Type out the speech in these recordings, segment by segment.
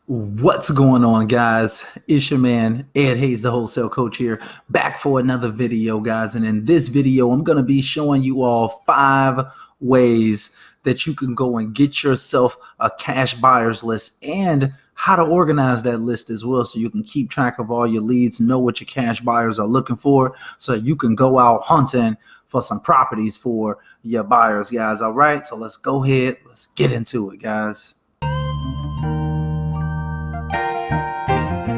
What's going on, guys? It's your man, Ed Hayes, the wholesale coach here, back for another video, guys. And in this video, I'm going to be showing you all 5 ways that you can go and get yourself a cash buyers list and how to organize that list as well so you can keep track of all your leads, know what your cash buyers are looking for so you can go out hunting for some properties for your buyers, guys. All right, so let's go ahead. Let's get into it, guys.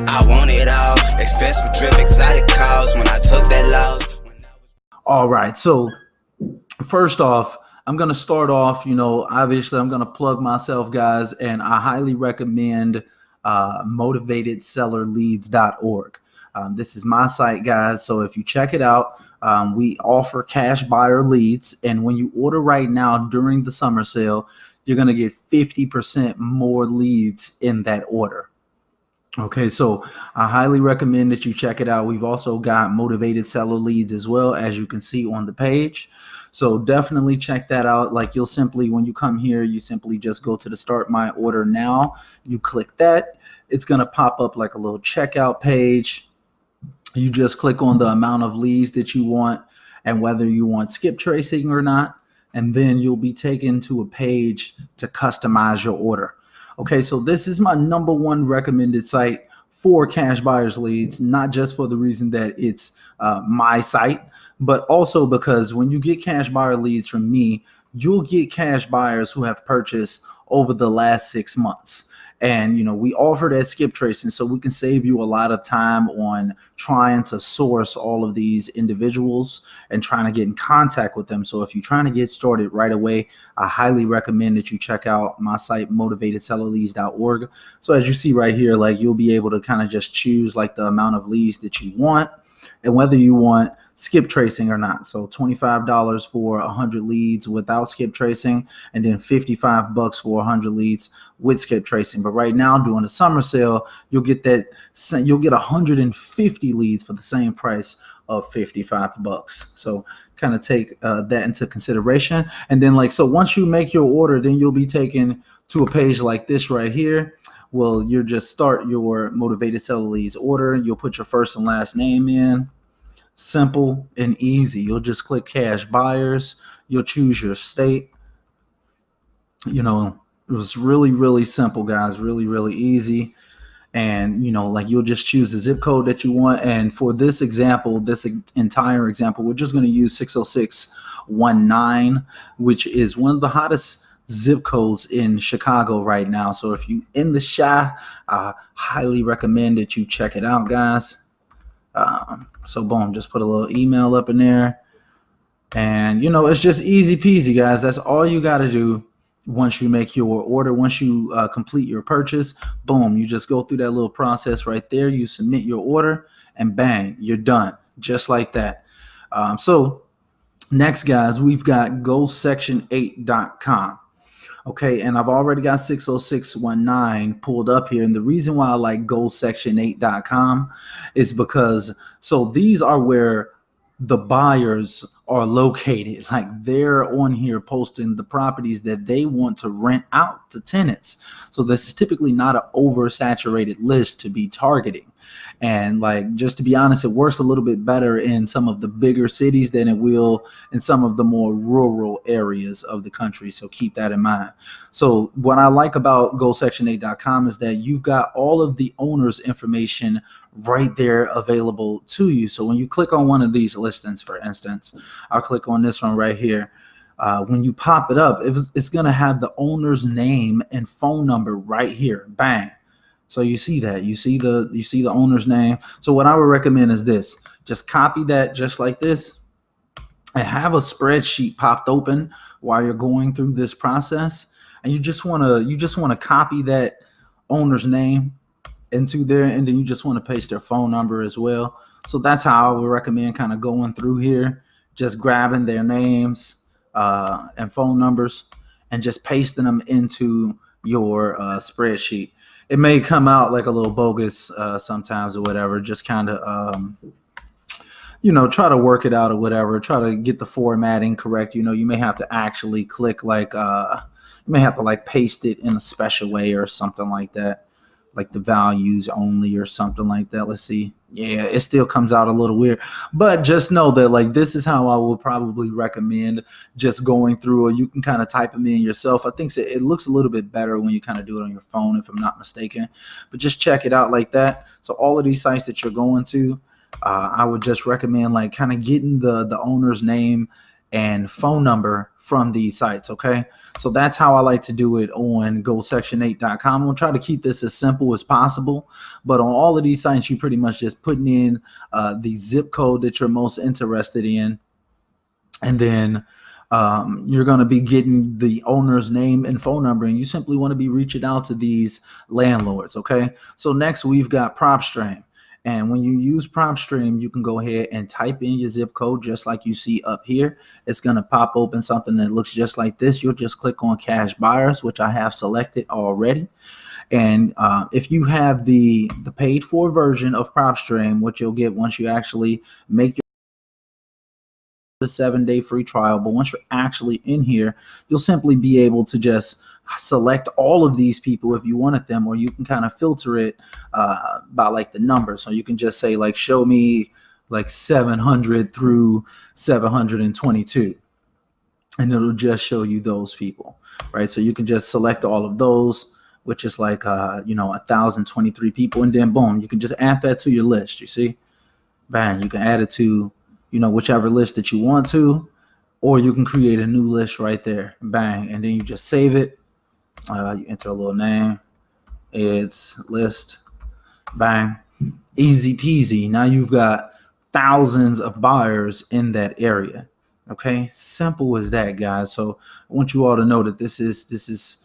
I want it all, expensive trip, exotic calls when I took that loss. All right, so first off, I'm going to start off, obviously I'm going to plug myself, guys, and I highly recommend motivatedsellerleads.org. This is my site, guys, so if you check it out, we offer cash buyer leads, and when you order right now during the summer sale, you're going to get 50% more leads in that order. Okay, so I highly recommend that you check it out. We've also got motivated seller leads as well, as you can see on the page. So definitely check that out. Like when you come here, you simply just go to the start my order now. You click that. It's going to pop up like a little checkout page. You just click on the amount of leads that you want and whether you want skip tracing or not. And then you'll be taken to a page to customize your order. Okay, so this is my #1 recommended site for cash buyers leads, not just for the reason that it's my site, but also because when you get cash buyer leads from me, you'll get cash buyers who have purchased over the last 6 months. And, we offer that skip tracing so we can save you a lot of time on trying to source all of these individuals and trying to get in contact with them. So if you're trying to get started right away, I highly recommend that you check out my site, motivatedsellerleads.org. So as you see right here, like you'll be able to kind of just choose like the amount of leads that you want and whether you want skip tracing or not. So $25 for 100 leads without skip tracing, and then $55 for 100 leads with skip tracing. But right now, during the summer sale, you'll get 150 leads for the same price of $55. So kind of take that into consideration. And then once you make your order, then you'll be taken to a page like this right here. Well, you just start your motivated seller leads order. You'll put your first and last name in. Simple and easy. You'll just click cash buyers. You'll choose your state. It was really, really simple, guys. Really, really easy. And, you'll just choose the zip code that you want. And for this example, this entire example, we're just going to use 60619, which is one of the hottest zip codes in Chicago right now. So if you in the Chi, I highly recommend that you check it out, guys. So boom, just put a little email up in there, and it's just easy peasy, guys. That's all you got to do. Once you make your order, once you complete your purchase, boom, you just go through that little process right there. You submit your order and bang, you're done, just like that. So next, guys, we've got GoSection8.com. Okay, and I've already got 60619 pulled up here. And the reason why I like GoSection8.com is because these are where the buyers are located. Like they're on here posting the properties that they want to rent out to tenants. So this is typically not an oversaturated list to be targeting. And just to be honest, it works a little bit better in some of the bigger cities than it will in some of the more rural areas of the country. So keep that in mind. So what I like about GoSection8.com is that you've got all of the owner's information right there available to you. So when you click on one of these listings, for instance, I'll click on this one right here. When you pop it up, it's going to have the owner's name and phone number right here. Bang. So you see that, you see the owner's name. So what I would recommend is this: just copy that just like this and have a spreadsheet popped open while you're going through this process. And you just want to copy that owner's name into there, and then you just want to paste their phone number as well. So that's how I would recommend kind of going through here, just grabbing their names and phone numbers and just pasting them into your spreadsheet. It may come out like a little bogus sometimes or whatever. Just kind of try to work it out or whatever. Try to get the formatting correct. You may have to actually click you may have to paste it in a special way or something like that. like the values only or something like that. Let's see. Yeah, it still comes out a little weird, but just know that like this is how I would probably recommend just going through, or you can kind of type them in yourself. I think it looks a little bit better when you kind of do it on your phone, if I'm not mistaken, but just check it out like that. So all of these sites that you're going to, I would just recommend like kind of getting the owner's name and phone number from these sites. Okay. So that's how I like to do it on GoSection8.com. I'm gonna try to keep this as simple as possible, but on all of these sites, you pretty much just putting in the zip code that you're most interested in, and then you're going to be getting the owner's name and phone number, and you simply want to be reaching out to these landlords. Okay. So next we've got PropStream. And when you use PropStream, you can go ahead and type in your zip code just like you see up here. It's going to pop open something that looks just like this. You'll just click on cash buyers, which I have selected already. And if you have the paid for version of PropStream, what you'll get once you actually make the 7-day free trial, but once you're actually in here, you'll simply be able to just select all of these people if you wanted them, or you can kind of filter it by like the number. So you can just say like, show me like 700 through 722, and it'll just show you those people, right? So you can just select all of those, which is like 1,023 people, and then boom, you can just add that to your list. You see, bang, you can add it to whichever list that you want to, or you can create a new list right there, bang, and then you just save it. You enter a little name, it's list, bang, easy peasy. Now you've got thousands of buyers in that area. Okay, simple as that, guys. So I want you all to know that this is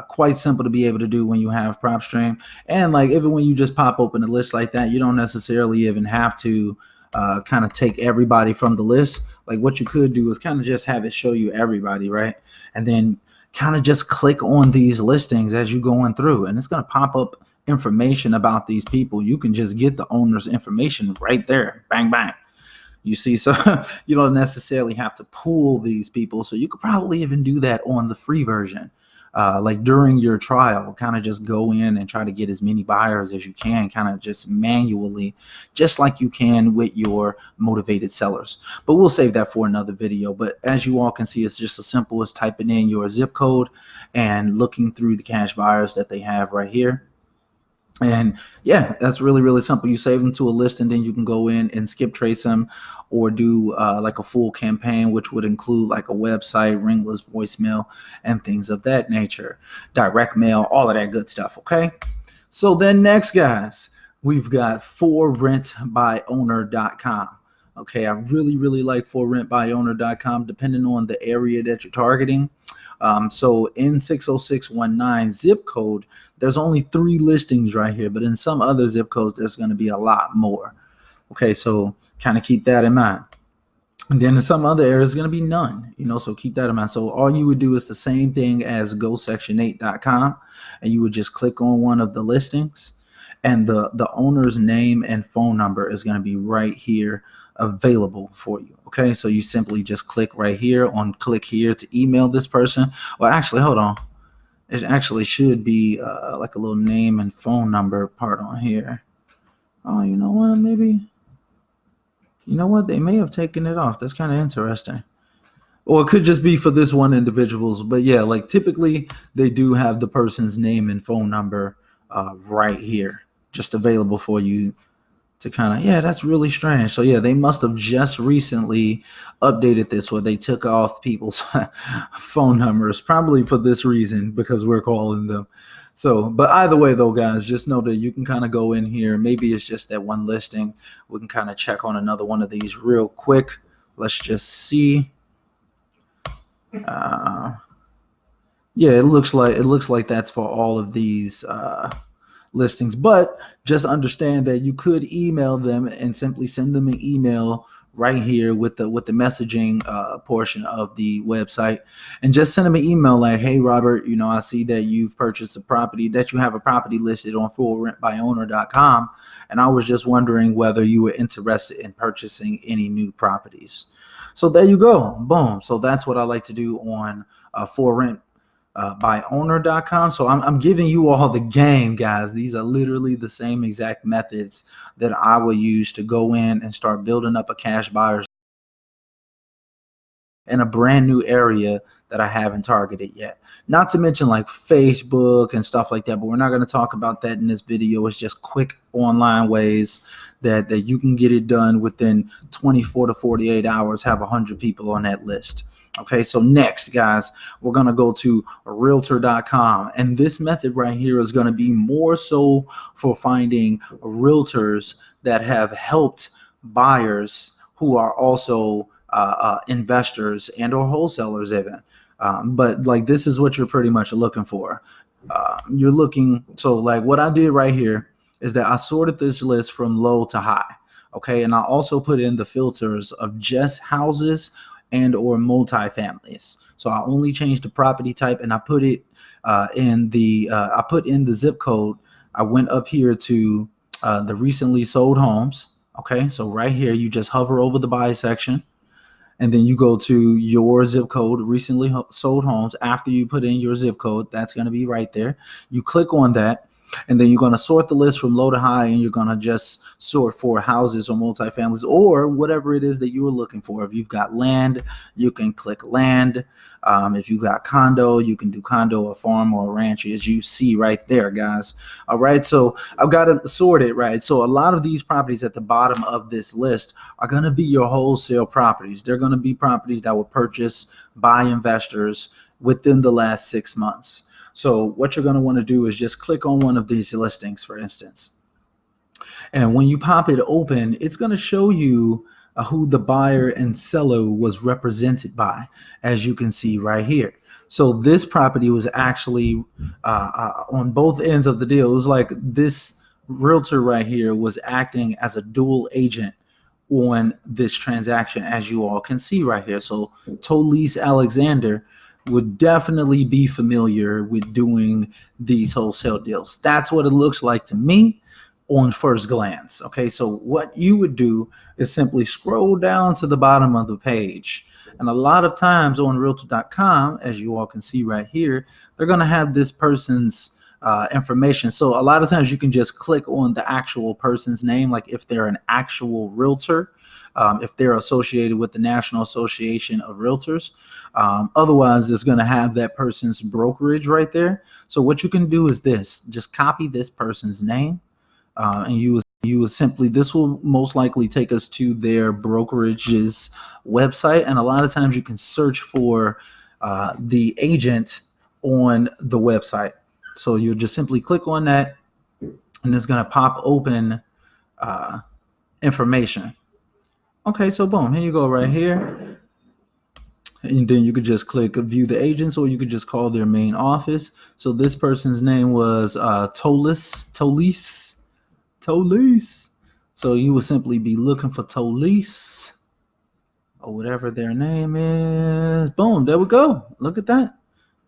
quite simple to be able to do when you have PropStream. And like even when you just pop open a list like that, you don't necessarily even have to kind of take everybody from the list. Like what you could do is kind of just have it show you everybody, right? And then kind of just click on these listings as you're going through, and it's going to pop up information about these people. You can just get the owner's information right there, bang, bang. You see, so you don't necessarily have to pull these people. So you could probably even do that on the free version. Like during your trial, kind of just go in and try to get as many buyers as you can, kind of just manually, just like you can with your motivated sellers. But we'll save that for another video. But as you all can see, it's just as simple as typing in your zip code and looking through the cash buyers that they have right here. And yeah, that's really, really simple. You save them to a list, and then you can go in and skip trace them, or do like a full campaign, which would include like a website, ringless voicemail, and things of that nature, direct mail, all of that good stuff. Okay. So then next, guys, we've got forrentbyowner.com. Okay, I really, really like forrentbyowner.com, depending on the area that you're targeting. So in 60619 zip code, there's only 3 listings right here, but in some other zip codes, there's going to be a lot more. Okay, so kind of keep that in mind. And then in some other areas, it's going to be none, so keep that in mind. So all you would do is the same thing as GoSection8.com, and you would just click on one of the listings, and the owner's name and phone number is going to be right here available for you. Okay, so you simply just click right here on click here to email this person. Well, actually, hold on. It actually should be like a little name and phone number part on here. Oh, you know what? Maybe. You know what? They may have taken it off. That's kind of interesting. Or it could just be for this one individuals. But yeah, like typically they do have the person's name and phone number right here, just available for you to kind of, yeah, that's really strange. So yeah, they must have just recently updated this, where they took off people's phone numbers, probably for this reason, because we're calling them. So, but either way though, guys, just know that you can kind of go in here. Maybe it's just that one listing. We can kind of check on another one of these real quick. Let's just see. Yeah, it looks like that's for all of these listings, but just understand that you could email them and simply send them an email right here with the messaging portion of the website, and just send them an email like, hey Robert, I see that you've purchased a property, that you have a property listed on forrentbyowner.com, and I was just wondering whether you were interested in purchasing any new properties. So there you go, boom. So that's what I like to do on For Rent byowner.com. So I'm giving you all the game, guys. These are literally the same exact methods that I will use to go in and start building up a cash buyers in a brand new area that I haven't targeted yet. Not to mention like Facebook and stuff like that, but we're not going to talk about that in this video. It's just quick online ways that you can get it done within 24 to 48 hours, have 100 people on that list. Okay, so next, guys, we're going to go to realtor.com. And this method right here is going to be more so for finding realtors that have helped buyers who are also investors and or wholesalers even. But like this is what you're pretty much looking for. You're looking, so like what I did right here is that I sorted this list from low to high. Okay, and I also put in the filters of just houses and or multifamilies. So I only changed the property type and I put it in the zip code. I went up here to the recently sold homes. Okay, so right here you just hover over the buy section, and then you go to your zip code, recently sold homes. After you put in your zip code, that's going to be right there. You click on that, and then you're going to sort the list from low to high, and you're going to just sort for houses or multifamilies or whatever it is that you were looking for. If you've got land, you can click land. If you got condo, you can do condo, a farm, or a ranch, as you see right there, guys. All right, so I've got it sorted, right? So a lot of these properties at the bottom of this list are going to be your wholesale properties. They're going to be properties that were purchased by investors within the last 6 months. So what you're going to want to do is just click on one of these listings, for instance. And when you pop it open, it's going to show you who the buyer and seller was represented by, as you can see right here. So this property was actually on both ends of the deal. It was like this realtor right here was acting as a dual agent on this transaction, as you all can see right here. So Tolise Alexander would definitely be familiar with doing these wholesale deals. That's what it looks like to me on first glance. Okay, so what you would do is simply scroll down to the bottom of the page. And a lot of times on realtor.com, as you all can see right here, they're going to have this person's information. So a lot of times you can just click on the actual person's name, like if they're an actual realtor, if they're associated with the National Association of Realtors. Otherwise, it's going to have that person's brokerage right there. So what you can do is this: just copy this person's name, and you will simply, this will most likely take us to their brokerage's website. And a lot of times you can search for the agent on the website. So you'll just simply click on that, and it's going to pop open information. Okay, so boom, here you go right here. And then you could just click view the agents, or you could just call their main office. So this person's name was Tolise. So you would simply be looking for Tolise or whatever their name is. Boom, there we go. Look at that.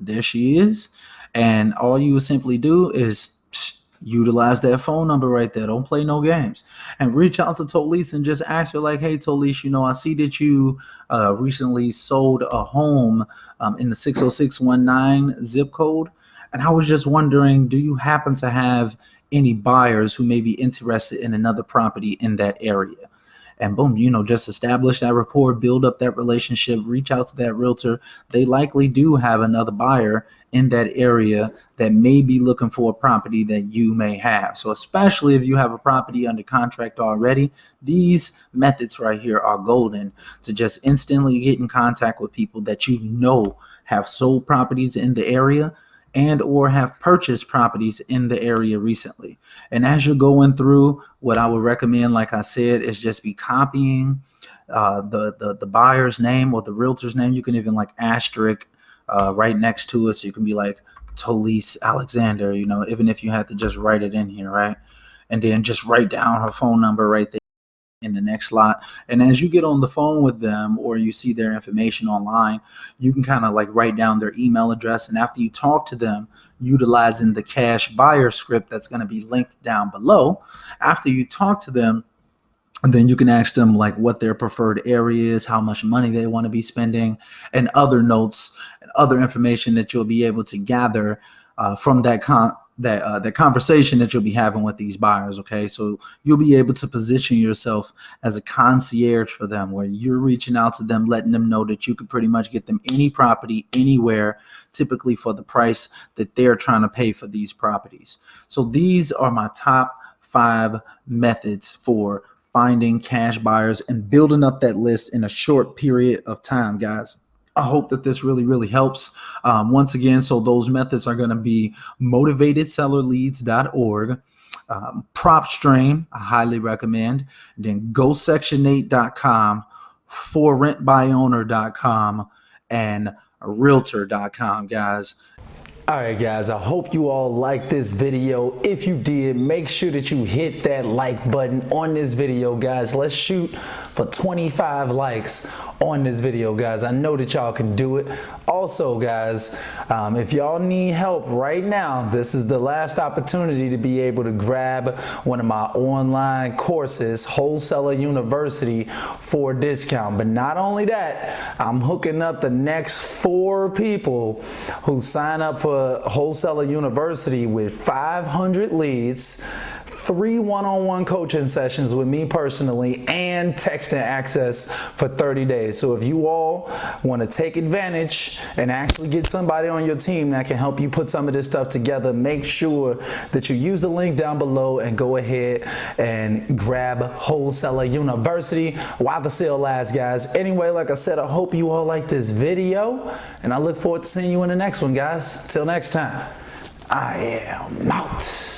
There she is. And all you would simply do is utilize that phone number right there. Don't play no games. And reach out to Tolise and just ask her, like, hey, Tolise, I see that you recently sold a home in the 60619 zip code. And I was just wondering, do you happen to have any buyers who may be interested in another property in that area? And boom, just establish that rapport, build up that relationship, reach out to that realtor. They likely do have another buyer in that area that may be looking for a property that you may have. So especially if you have a property under contract already, these methods right here are golden to just instantly get in contact with people that have sold properties in the area and or have purchased properties in the area recently. And as you're going through, what I would recommend, like I said, is just be copying the buyer's name or the realtor's name. You can even like asterisk right next to it, so you can be like Tolise Alexander, even if you had to just write it in here, right? And then just write down her phone number right there in the next slot. And as you get on the phone with them or you see their information online, you can kind of like write down their email address. And after you talk to them, utilizing the cash buyer script that's going to be linked down below, after you talk to them, And then you can ask them like what their preferred area is, how much money they want to be spending, and other notes and other information that you'll be able to gather from that conversation that you'll be having with these buyers. Okay, so you'll be able to position yourself as a concierge for them, where you're reaching out to them, letting them know that you could pretty much get them any property anywhere, typically for the price that they're trying to pay for these properties. So these are my top 5 methods for finding cash buyers and building up that list in a short period of time, guys. I hope that this really helps. Once again, so those methods are going to be motivatedsellerleads.org, PropStream, I highly recommend, and then GoSection8.com, ForRentByOwner.com, and Realtor.com, guys. All right, guys, I hope you all liked this video. If you did, make sure that you hit that like button on this video, guys. Let's shoot for 25 likes on this video, guys. I know that y'all can do it. Also, guys, if y'all need help right now, this is the last opportunity to be able to grab one of my online courses, Wholesaler University, for a discount. But not only that, I'm hooking up the next 4 people who sign up for Wholesaler University with 500 leads, 3 one-on-one coaching sessions with me personally, and texting access for 30 days. So if you all want to take advantage and actually get somebody on your team that can help you put some of this stuff together, make sure that you use the link down below and go ahead and grab Wholesaler University while the sale lasts, guys. Anyway, like I said, I hope you all like this video, and I look forward to seeing you in the next one, guys. Till next time, I am out.